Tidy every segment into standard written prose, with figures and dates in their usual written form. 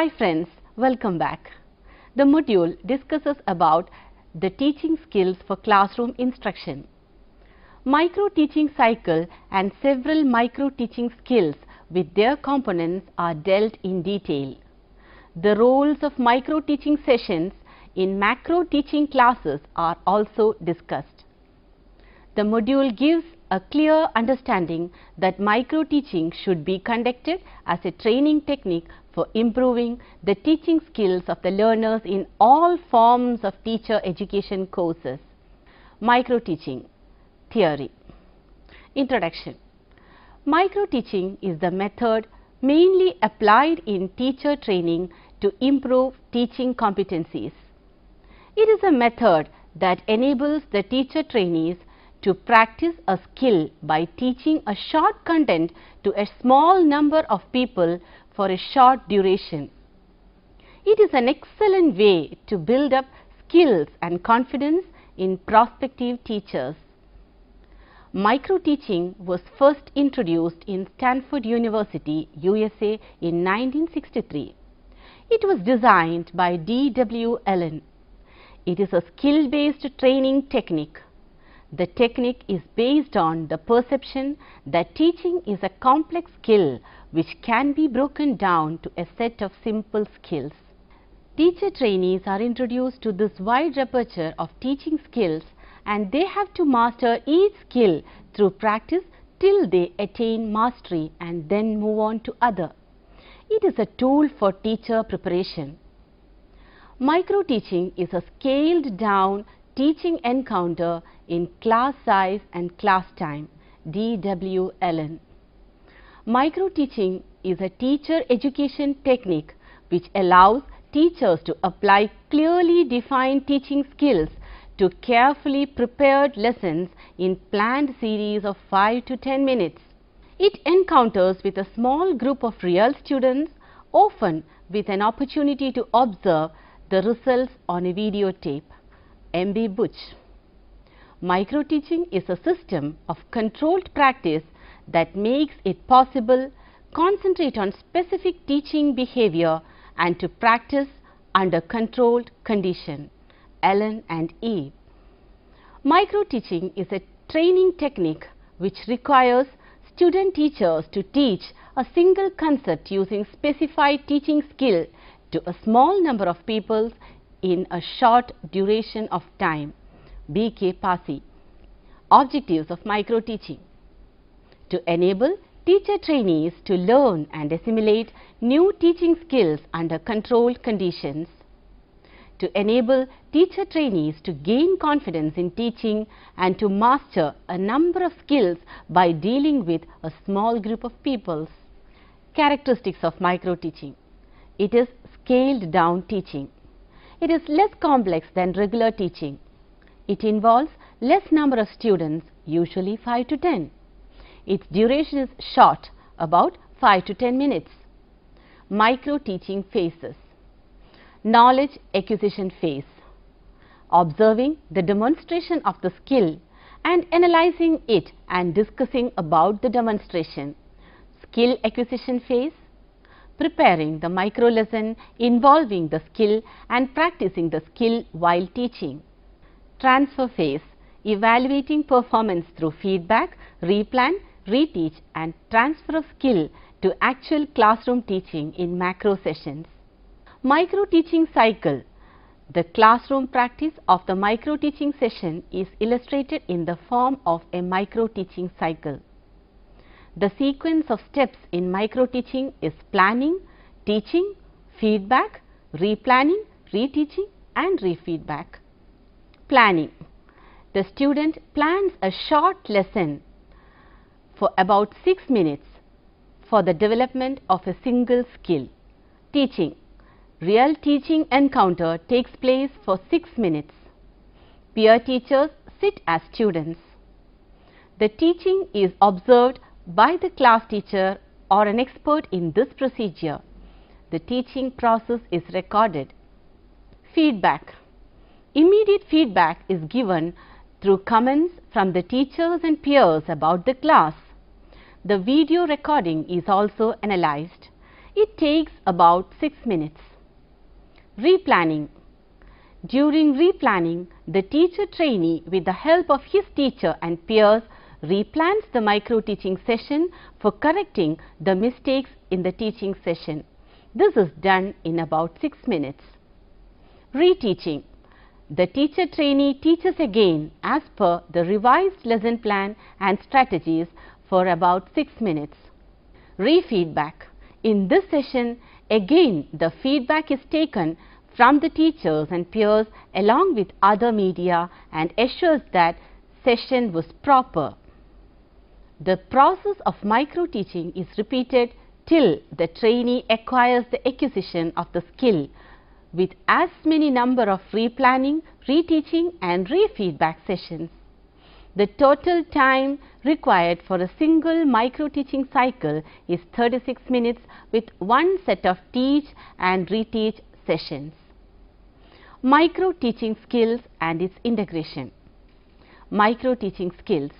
Hi friends, welcome back. The module discusses about the teaching skills for classroom instruction. Micro-teaching cycle and several micro-teaching skills with their components are dealt in detail. The roles of micro-teaching sessions in macro-teaching classes are also discussed. The module gives a clear understanding that micro-teaching should be conducted as a training technique for improving the teaching skills of the learners in all forms of teacher education courses. Micro-teaching theory. Introduction. Micro-teaching is the method mainly applied in teacher training to improve teaching competencies. It is a method that enables the teacher trainees to practice a skill by teaching a short content to a small number of people for a short duration. It is an excellent way to build up skills and confidence in prospective teachers. Micro-teaching was first introduced in Stanford University, USA in 1963. It was designed by D.W. Allen. It is a skill-based training technique. The technique is based on the perception that teaching is a complex skill which can be broken down to a set of simple skills. Teacher trainees are introduced to this wide repertoire of teaching skills, and they have to master each skill through practice till they attain mastery and then move on to other. It is a tool for teacher preparation. Micro-teaching is a scaled down teaching encounter in class size and class time. D.W. Allen. Micro-teaching is a teacher education technique which allows teachers to apply clearly defined teaching skills to carefully prepared lessons in planned series of 5 to 10 minutes. It encounters with a small group of real students, often with an opportunity to observe the results on a videotape. M.B. Butch. Micro-teaching is a system of controlled practice that makes it possible to concentrate on specific teaching behavior and to practice under controlled condition. Allen and E. Micro-teaching is a training technique which requires student teachers to teach a single concept using specified teaching skill to a small number of people in a short duration of time. B.K. Passy. Objectives of micro-teaching: to enable teacher trainees to learn and assimilate new teaching skills under controlled conditions, to enable teacher trainees to gain confidence in teaching and to master a number of skills by dealing with a small group of people. Characteristics of micro-teaching: it is scaled down teaching. It is less complex than regular teaching. It involves less number of students, usually 5 to 10. Its duration is short, about 5 to 10 minutes. Micro-teaching phases: knowledge acquisition phase, observing the demonstration of the skill and analyzing it and discussing about the demonstration. Skill acquisition phase, preparing the micro lesson involving the skill and practicing the skill while teaching. Transfer phase, evaluating performance through feedback, replan, reteach and transfer of skill to actual classroom teaching in macro sessions. Micro-teaching cycle. The classroom practice of the micro-teaching session is illustrated in the form of a micro-teaching cycle. The sequence of steps in micro-teaching is planning, teaching, feedback, replanning, reteaching and refeedback. Planning. The student plans a short lesson for about 6 minutes for the development of a single skill. Teaching. Real teaching encounter takes place for 6 minutes. Peer teachers sit as students. The teaching is observed by the class teacher or an expert in this procedure. The teaching process is recorded. Feedback. Immediate feedback is given through comments from the teachers and peers about the class. The video recording is also analyzed. It takes about 6 minutes. Replanning. During replanning, the teacher trainee, with the help of his teacher and peers, replans the micro-teaching session for correcting the mistakes in the teaching session. This is done in about 6 minutes. Reteaching. The teacher trainee teaches again as per the revised lesson plan and strategies for about 6 minutes. Re-feedback. In this session, again the feedback is taken from the teachers and peers along with other media and assures that session was proper. The process of micro-teaching is repeated till the trainee acquires the acquisition of the skill with as many number of replanning, reteaching and re-feedback sessions. The total time required for a single micro-teaching cycle is 36 minutes with one set of teach and reteach sessions. Micro-teaching skills and its integration. Micro-teaching skills.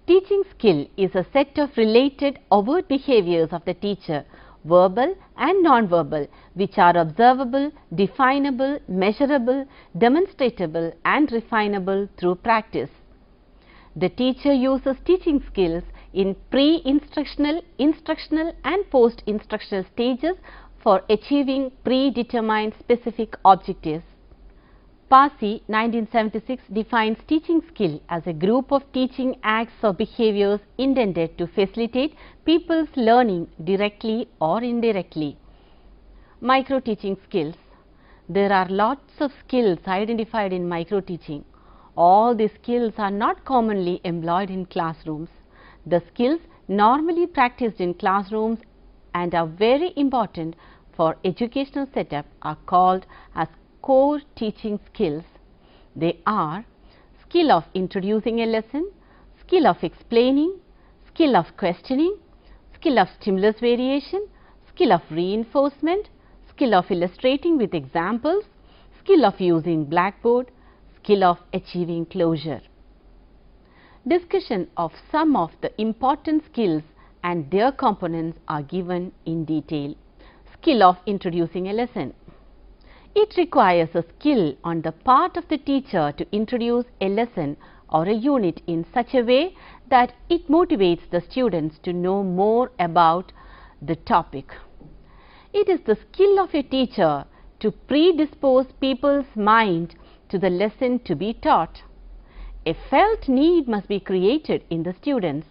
Teaching skill is a set of related overt behaviors of the teacher, verbal and non-verbal, which are observable, definable, measurable, demonstratable and refinable through practice. The teacher uses teaching skills in pre-instructional, instructional and post-instructional stages for achieving predetermined specific objectives. Passy 1976 defines teaching skill as a group of teaching acts or behaviors intended to facilitate people's learning directly or indirectly. Micro-teaching skills. There are lots of skills identified in micro-teaching. All these skills are not commonly employed in classrooms. The skills normally practiced in classrooms and are very important for educational setup are called as core teaching skills. They are skill of introducing a lesson, skill of explaining, skill of questioning, skill of stimulus variation, skill of reinforcement, skill of illustrating with examples, skill of using blackboard, skill of achieving closure. Discussion of some of the important skills and their components are given in detail. Skill of introducing a lesson. It requires a skill on the part of the teacher to introduce a lesson or a unit in such a way that it motivates the students to know more about the topic. It is the skill of a teacher to predispose people's mind to the lesson to be taught. A felt need must be created in the students.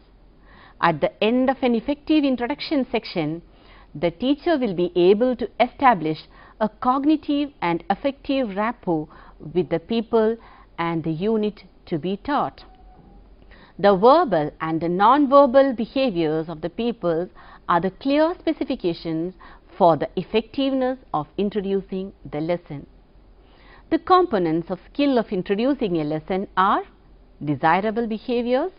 At the end of an effective introduction section, the teacher will be able to establish a cognitive and affective rapport with the people and the unit to be taught. The verbal and the non-verbal behaviors of the people are the clear specifications for the effectiveness of introducing the lesson. The components of skill of introducing a lesson are desirable behaviors,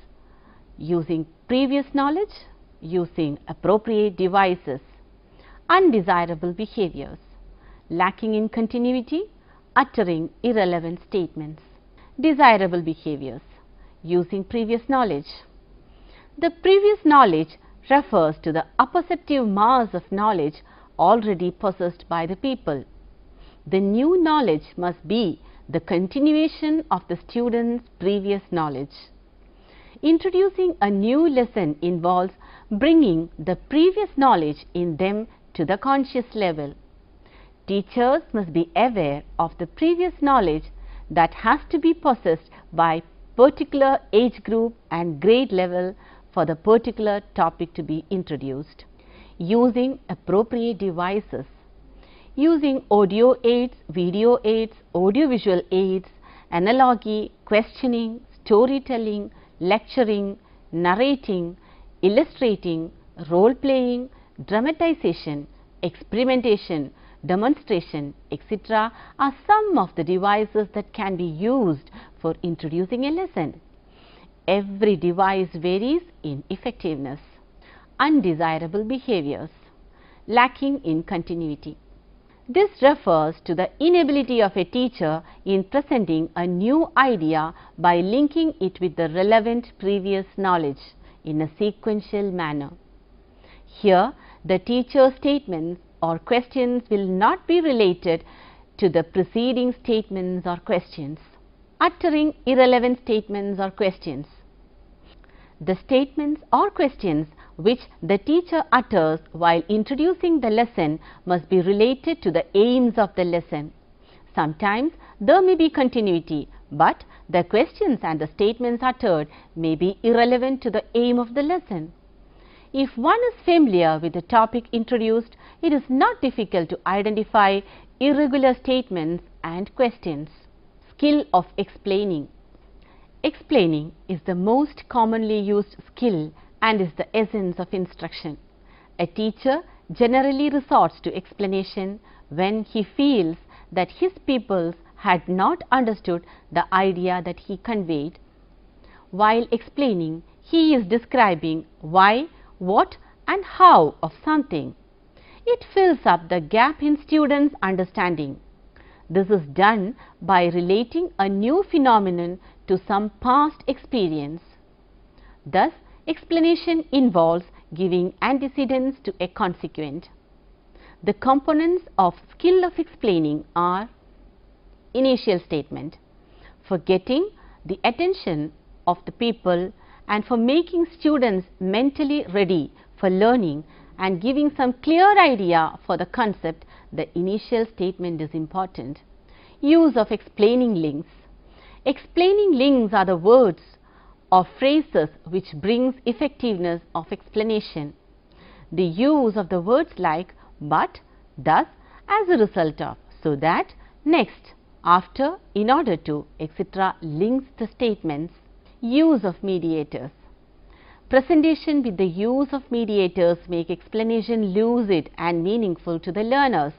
using previous knowledge, using appropriate devices. Undesirable behaviors, lacking in continuity, uttering irrelevant statements. Desirable behaviors, using previous knowledge. The previous knowledge refers to the apperceptive mass of knowledge already possessed by the people. The new knowledge must be the continuation of the student's previous knowledge. Introducing a new lesson involves bringing the previous knowledge in them to the conscious level. Teachers must be aware of the previous knowledge that has to be possessed by particular age group and grade level for the particular topic to be introduced. Using appropriate devices. Using audio aids, video aids, audiovisual aids, analogy, questioning, storytelling, lecturing, narrating, illustrating, role-playing, dramatization, experimentation, demonstration, etc. are some of the devices that can be used for introducing a lesson. Every device varies in effectiveness. Undesirable behaviors, lacking in continuity. This refers to the inability of a teacher in presenting a new idea by linking it with the relevant previous knowledge in a sequential manner. Here, The teacher's statements or questions will not be related to the preceding statements or questions, uttering irrelevant statements or questions. The statements or questions which the teacher utters while introducing the lesson must be related to the aims of the lesson. Sometimes there may be continuity, but the questions and the statements uttered may be irrelevant to the aim of the lesson. If one is familiar with the topic introduced, it is not difficult to identify irregular statements and questions. Skill of explaining. Explaining is the most commonly used skill and is the essence of instruction. A teacher generally resorts to explanation when he feels that his pupils had not understood the idea that he conveyed. While explaining, he is describing why, what and how of something. It fills up the gap in students' understanding. This is done by relating a new phenomenon to some past experience. Thus, explanation involves giving antecedents to a consequent. The components of skill of explaining are: initial statement, for getting the attention of the people and for making students mentally ready for learning and giving some clear idea for the concept, the initial statement is important. Use of explaining links. Explaining links are the words or phrases which brings effectiveness of explanation. The use of the words like but, thus, as a result of, so that, next, after, in order to, etc. links the statements. Use of mediators. Presentation with the use of mediators make explanation lucid and meaningful to the learners.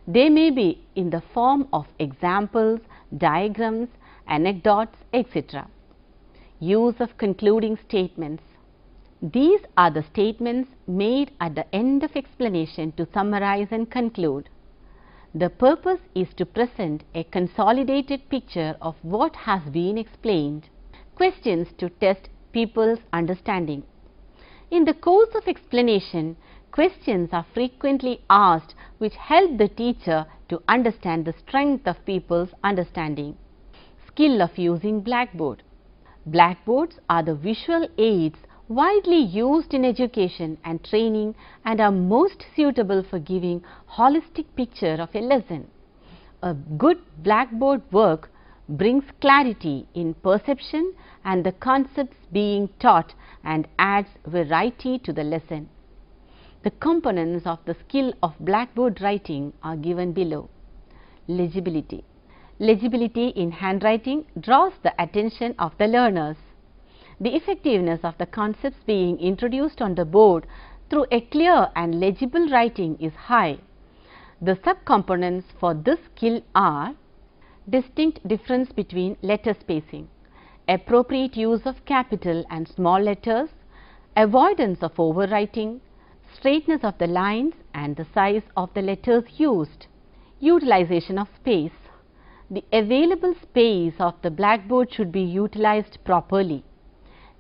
They may be in the form of examples, diagrams, anecdotes, etc. Use of concluding statements. These are the statements made at the end of explanation to summarize and conclude. The purpose is to present a consolidated picture of what has been explained. Questions to test people's understanding. In the course of explanation, questions are frequently asked which help the teacher to understand the strength of people's understanding. Skill of using blackboard. Blackboards are the visual aids widely used in education and training and are most suitable for giving holistic picture of a lesson. A good blackboard work brings clarity in perception and the concepts being taught and adds variety to the lesson. The components of the skill of blackboard writing are given below. Legibility. Legibility in handwriting draws the attention of the learners. The effectiveness of the concepts being introduced on the board through a clear and legible writing is high. The subcomponents for this skill are: distinct difference between letter spacing, appropriate use of capital and small letters, avoidance of overwriting, straightness of the lines and the size of the letters used. Utilization of space. The available space of the blackboard should be utilized properly.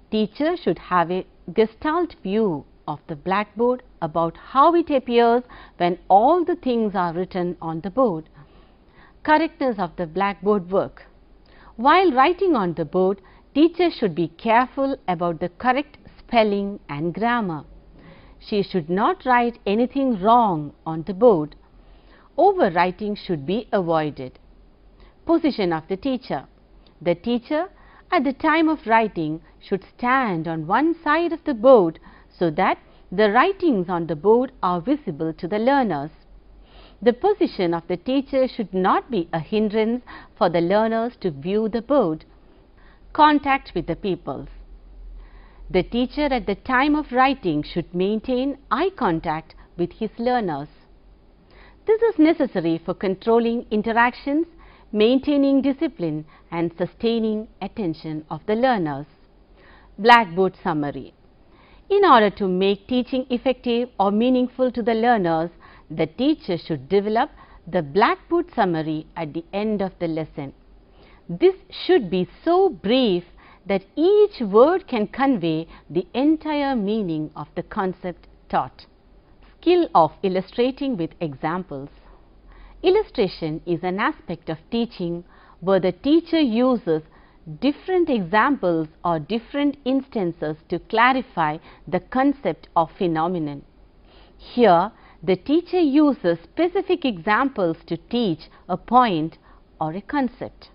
Teacher should have a gestalt view of the blackboard about how it appears when all the things are written on the board. Correctness of the blackboard work. While writing on the board, teacher should be careful about the correct spelling and grammar. She should not write anything wrong on the board. Overwriting should be avoided. Position of the teacher. The teacher at the time of writing should stand on one side of the board so that the writings on the board are visible to the learners. The position of the teacher should not be a hindrance for the learners to view the board. Contact with the pupils. The teacher at the time of writing should maintain eye contact with his learners. This is necessary for controlling interactions, maintaining discipline and sustaining attention of the learners. Blackboard summary. In order to make teaching effective or meaningful to the learners, the teacher should develop the blackboard summary at the end of the lesson. This should be so brief that each word can convey the entire meaning of the concept taught. skill of illustrating with examples. Illustration is an aspect of teaching where the teacher uses different examples or different instances to clarify the concept of phenomenon. Here, the teacher uses specific examples to teach a point or a concept.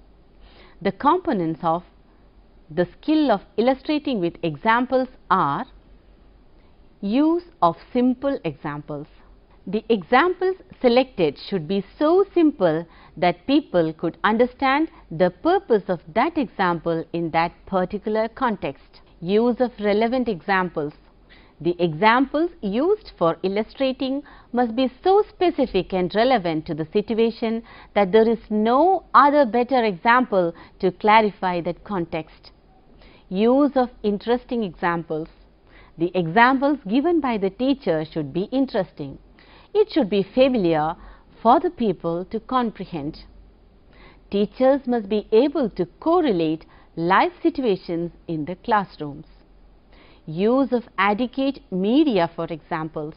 The components of the skill of illustrating with examples are use of simple examples. The examples selected should be so simple that people could understand the purpose of that example in that particular context. Use of relevant examples. The examples used for illustrating must be so specific and relevant to the situation that there is no other better example to clarify that context. Use of interesting examples. The examples given by the teacher should be interesting. It should be familiar for the people to comprehend. Teachers must be able to correlate life situations in the classrooms. Use of adequate media for examples.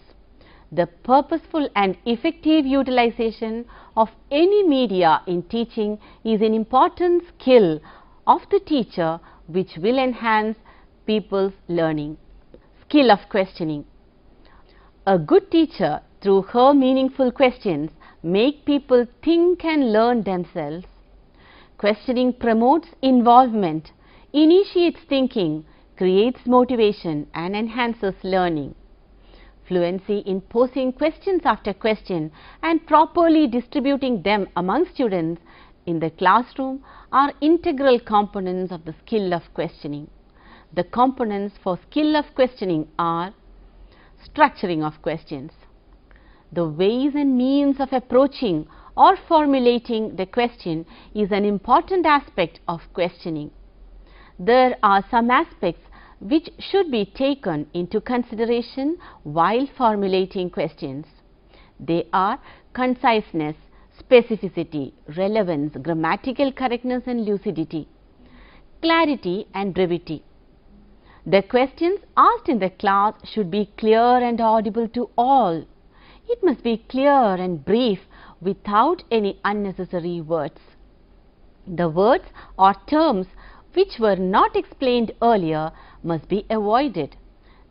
The purposeful and effective utilization of any media in teaching is an important skill of the teacher which will enhance people's learning. Skill of questioning. A good teacher, through her meaningful questions, make people think and learn themselves. Questioning promotes involvement, initiates thinking, creates motivation and enhances learning. Fluency in posing questions after question and properly distributing them among students in the classroom are integral components of the skill of questioning. The components for skill of questioning are structuring of questions. The ways and means of approaching or formulating the question is an important aspect of questioning. There are some aspects which should be taken into consideration while formulating questions. They are conciseness, specificity, relevance, grammatical correctness and lucidity, clarity and brevity. The questions asked in the class should be clear and audible to all. It must be clear and brief without any unnecessary words. The words or terms which were not explained earlier must be avoided.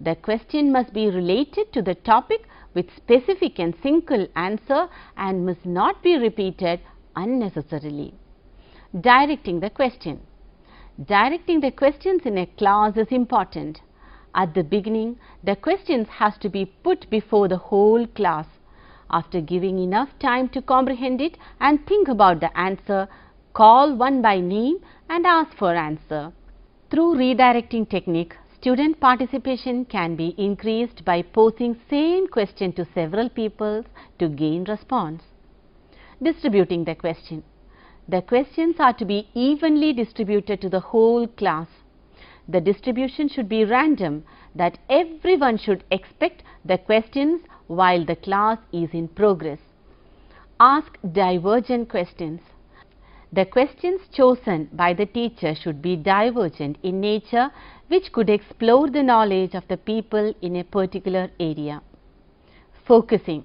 The question must be related to the topic with specific and single answer and must not be repeated unnecessarily. Directing the question. Directing the questions in a class is important. At the beginning, the questions has to be put before the whole class. After giving enough time to comprehend it and think about the answer, call one by name and ask for answer. Through redirecting technique, student participation can be increased by posing same question to several people to gain response. Distributing the question. The questions are to be evenly distributed to the whole class. The distribution should be random, that everyone should expect the questions while the class is in progress. Ask divergent questions. The questions chosen by the teacher should be divergent in nature, which could explore the knowledge of the people in a particular area. Focusing.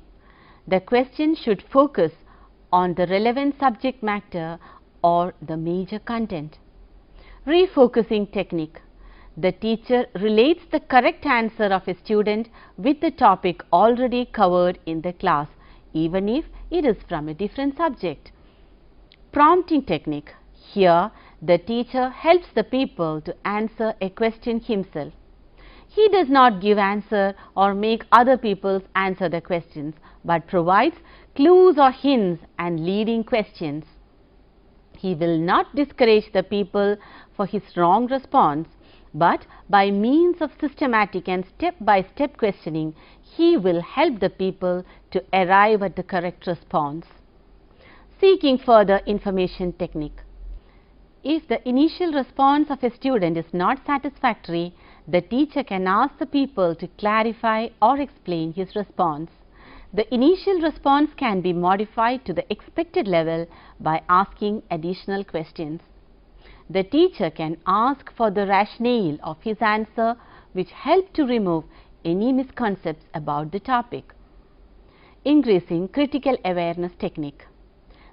The question should focus on the relevant subject matter or the major content. Refocusing technique. The teacher relates the correct answer of a student with the topic already covered in the class, even if it is from a different subject. Prompting technique. Here, the teacher helps the people to answer a question himself. He does not give answer or make other people answer the questions, but provides clues or hints and leading questions. He will not discourage the people for his wrong response, but by means of systematic and step-by-step questioning, he will help the people to arrive at the correct response. Seeking further information technique. If the initial response of a student is not satisfactory, the teacher can ask the people to clarify or explain his response. The initial response can be modified to the expected level by asking additional questions. The teacher can ask for the rationale of his answer, which help to remove any misconceptions about the topic. increasing critical awareness technique.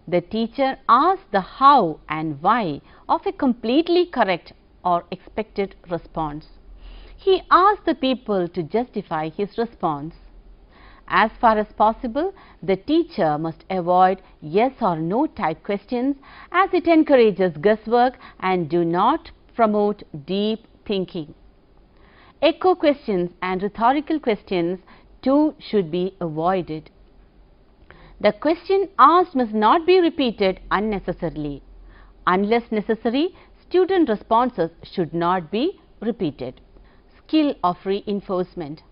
The teacher asks the how and why of a completely correct or expected response. He asks the people to justify his response. As far as possible, the teacher must avoid yes or no type questions, as it encourages guesswork and do not promote deep thinking. Echo questions and rhetorical questions too should be avoided. The question asked must not be repeated unnecessarily. Unless necessary, student responses should not be repeated. Skill of reinforcement.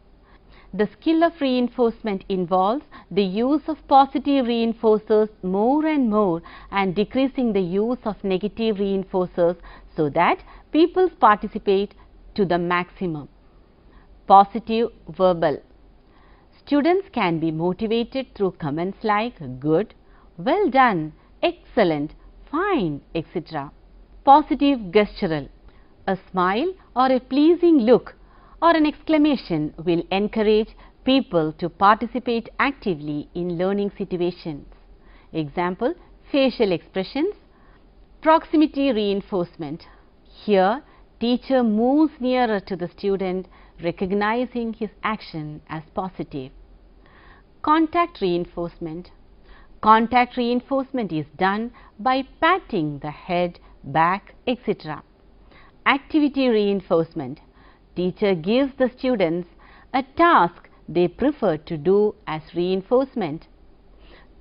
The skill of reinforcement involves the use of positive reinforcers more and more and decreasing the use of negative reinforcers so that people participate to the maximum. Positive verbal. Students can be motivated through comments like good, well done, excellent, fine, etc. Positive gestural. A smile or a pleasing look or an exclamation will encourage people to participate actively in learning situations. Example, facial expressions. Proximity reinforcement. Here, teacher moves nearer to the student, recognizing his action as positive. Contact reinforcement. Contact reinforcement is done by patting the head, back, etc. Activity reinforcement. Teacher gives the students a task they prefer to do as reinforcement.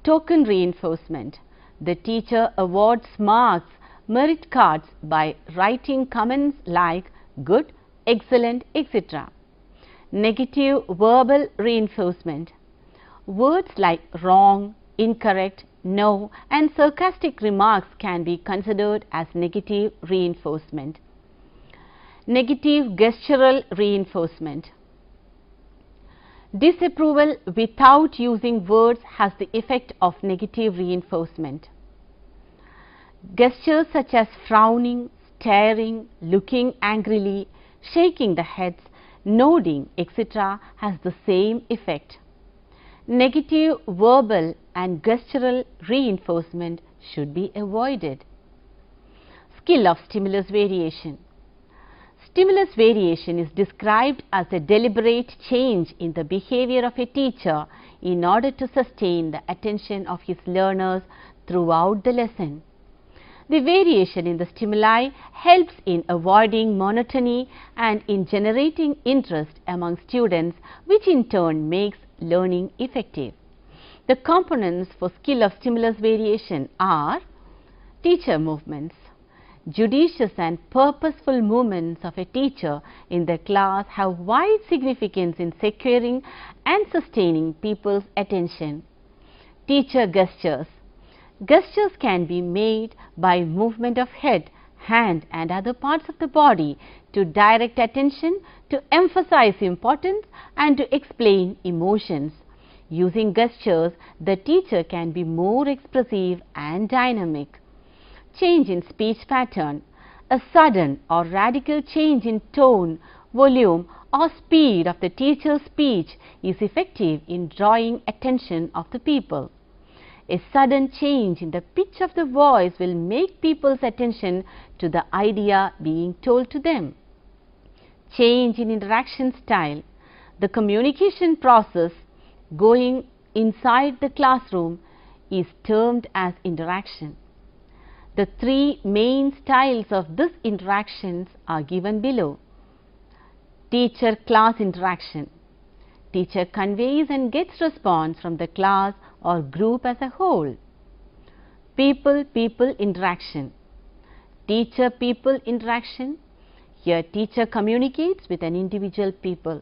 Token reinforcement. The teacher awards marks, merit cards by writing comments like good, excellent, etc. Negative verbal reinforcement. Words like wrong, incorrect, no and sarcastic remarks can be considered as negative reinforcement. Negative gestural reinforcement. Disapproval without using words has the effect of negative reinforcement. Gestures such as frowning, staring, looking angrily, shaking the heads, nodding, etc. has the same effect. Negative verbal and gestural reinforcement should be avoided. Skill of stimulus variation. Stimulus variation is described as a deliberate change in the behavior of a teacher in order to sustain the attention of his learners throughout the lesson. The variation in the stimuli helps in avoiding monotony and in generating interest among students, which in turn makes learning effective. The components for skill of stimulus variation are teacher movements. Judicious and purposeful movements of a teacher in the class have wide significance in securing and sustaining people's attention. Teacher gestures. Gestures can be made by movement of head, hand and other parts of the body to direct attention, to emphasize importance and to explain emotions. Using gestures, the teacher can be more expressive and dynamic. Change in speech pattern. A sudden or radical change in tone, volume or speed of the teacher's speech is effective in drawing attention of the people. A sudden change in the pitch of the voice will make people's attention to the idea being told to them. Change in interaction style. The communication process going inside the classroom is termed as interaction. The three main styles of these interactions are given below. Teacher-class interaction. Teacher conveys and gets response from the class or group as a whole. People-people interaction. Teacher-people interaction. Here teacher communicates with an individual people.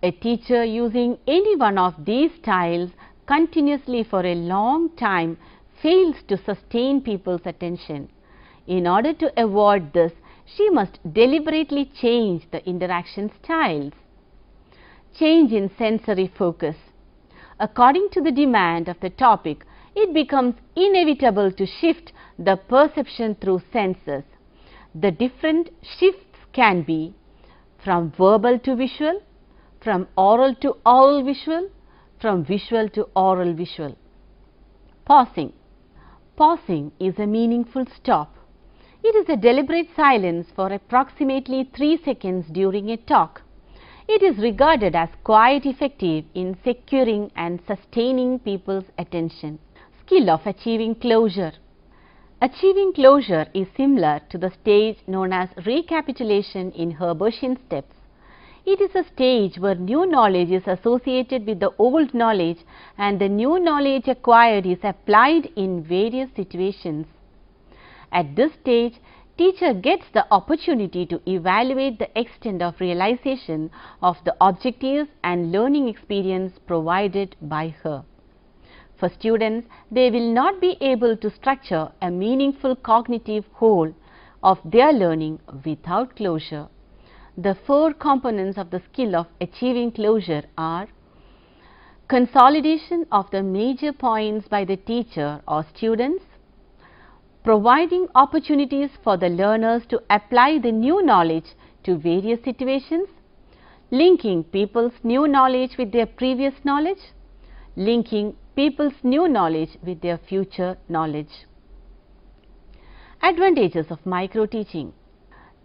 A teacher using any one of these styles continuously for a long time fails to sustain people's attention. In order to avoid this, she must deliberately change the interaction styles. Change in sensory focus. According to the demand of the topic, it becomes inevitable to shift the perception through senses. The different shifts can be from verbal to visual, from oral to oral visual, from visual to oral visual. Pausing. Pausing is a meaningful stop. It is a deliberate silence for approximately 3 seconds during a talk. It is regarded as quite effective in securing and sustaining people's attention. Skill of achieving closure. Achieving closure is similar to the stage known as recapitulation in Herbartian steps. It is a stage where new knowledge is associated with the old knowledge and the new knowledge acquired is applied in various situations. At this stage, teacher gets the opportunity to evaluate the extent of realization of the objectives and learning experience provided by her. For students, they will not be able to structure a meaningful cognitive whole of their learning without closure. The 4 components of the skill of achieving closure are consolidation of the major points by the teacher or students, providing opportunities for the learners to apply the new knowledge to various situations, linking people's new knowledge with their previous knowledge, linking people's new knowledge with their future knowledge. Advantages of microteaching.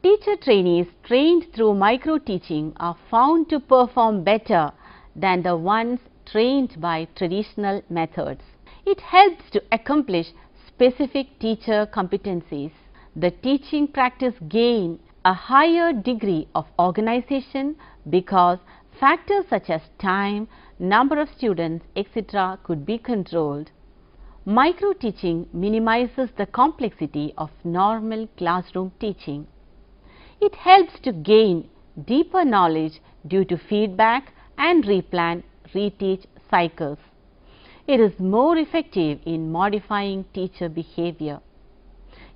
Teacher trainees trained through microteaching are found to perform better than the ones trained by traditional methods. It helps to accomplish specific teacher competencies. The teaching practice gain a higher degree of organization because factors such as time, number of students, etc. could be controlled. Microteaching minimizes the complexity of normal classroom teaching. It helps to gain deeper knowledge due to feedback and replan, reteach cycles. It is more effective in modifying teacher behavior.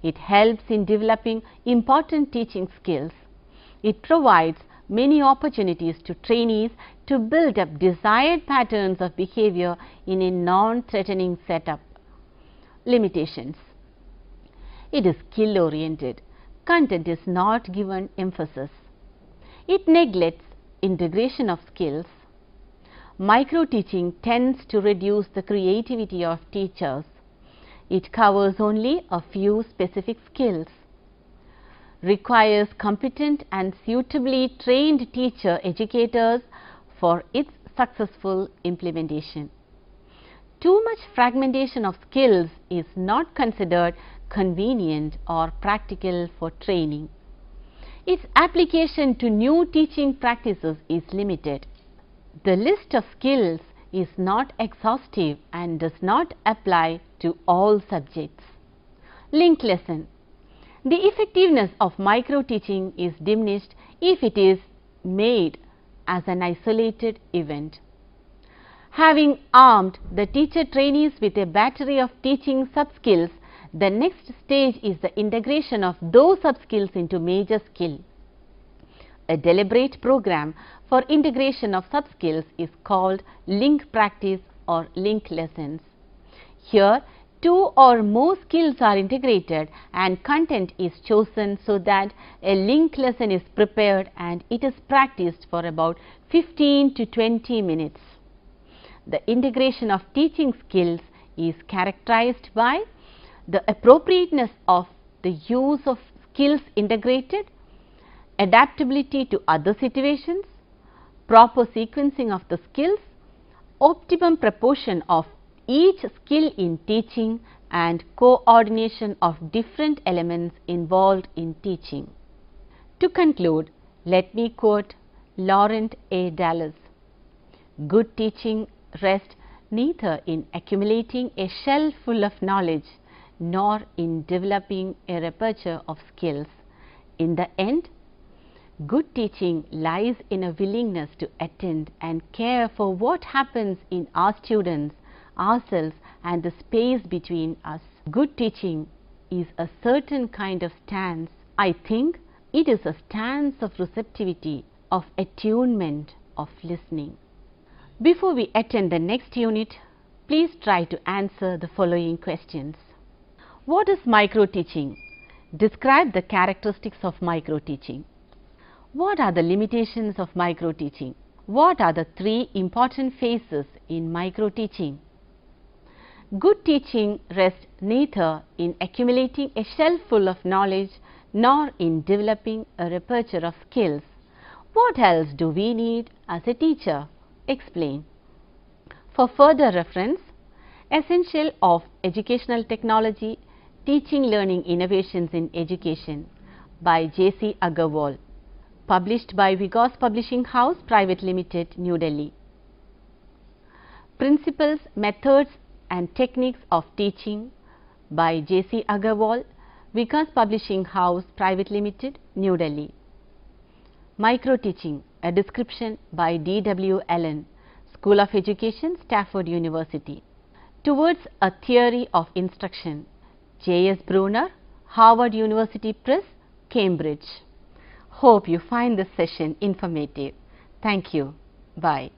It helps in developing important teaching skills. It provides many opportunities to trainees to build up desired patterns of behavior in a non-threatening setup. Limitations. It is skill-oriented. Content is not given emphasis. It neglects integration of skills. Microteaching tends to reduce the creativity of teachers. It covers only a few specific skills. Requires competent and suitably trained teacher educators for its successful implementation. Too much fragmentation of skills is not considered convenient or practical for training. Its application to new teaching practices is limited. The list of skills is not exhaustive and does not apply to all subjects. Linked lesson. The effectiveness of microteaching is diminished if it is made as an isolated event. Having armed the teacher trainees with a battery of teaching sub-skills, the next stage is the integration of those sub-skills into major skill. A deliberate program for integration of sub-skills is called link practice or link lessons. Here, 2 or more skills are integrated and content is chosen so that a link lesson is prepared and it is practiced for about 15 to 20 minutes. The integration of teaching skills is characterized by the appropriateness of the use of skills integrated, adaptability to other situations, proper sequencing of the skills, optimum proportion of each skill in teaching, and coordination of different elements involved in teaching. To conclude, let me quote Laurent A. Dallas. Good teaching rests neither in accumulating a shelf full of knowledge nor in developing a repertoire of skills. In the end, good teaching lies in a willingness to attend and care for what happens in our students, ourselves, and the space between us. Good teaching is a certain kind of stance. I think it is a stance of receptivity, of attunement, of listening. Before we attend the next unit, please try to answer the following questions. What is microteaching? Describe the characteristics of microteaching. What are the limitations of microteaching? What are the three important phases in micro-teaching? Good teaching rests neither in accumulating a shelf full of knowledge nor in developing a repertoire of skills. What else do we need as a teacher? Explain. For further reference, Essential of Educational Technology, Teaching Learning Innovations in Education by J.C. Agarwal, published by Vikas Publishing House Private Limited, New Delhi. Principles, Methods and Techniques of Teaching by J.C. Agarwal, Vikas Publishing House Private Limited, New Delhi. Micro-teaching, a description by D.W. Allen, School of Education, Stafford University. Towards a Theory of Instruction, J.S. Brunner, Harvard University Press, Cambridge. Hope you find this session informative. Thank you. Bye.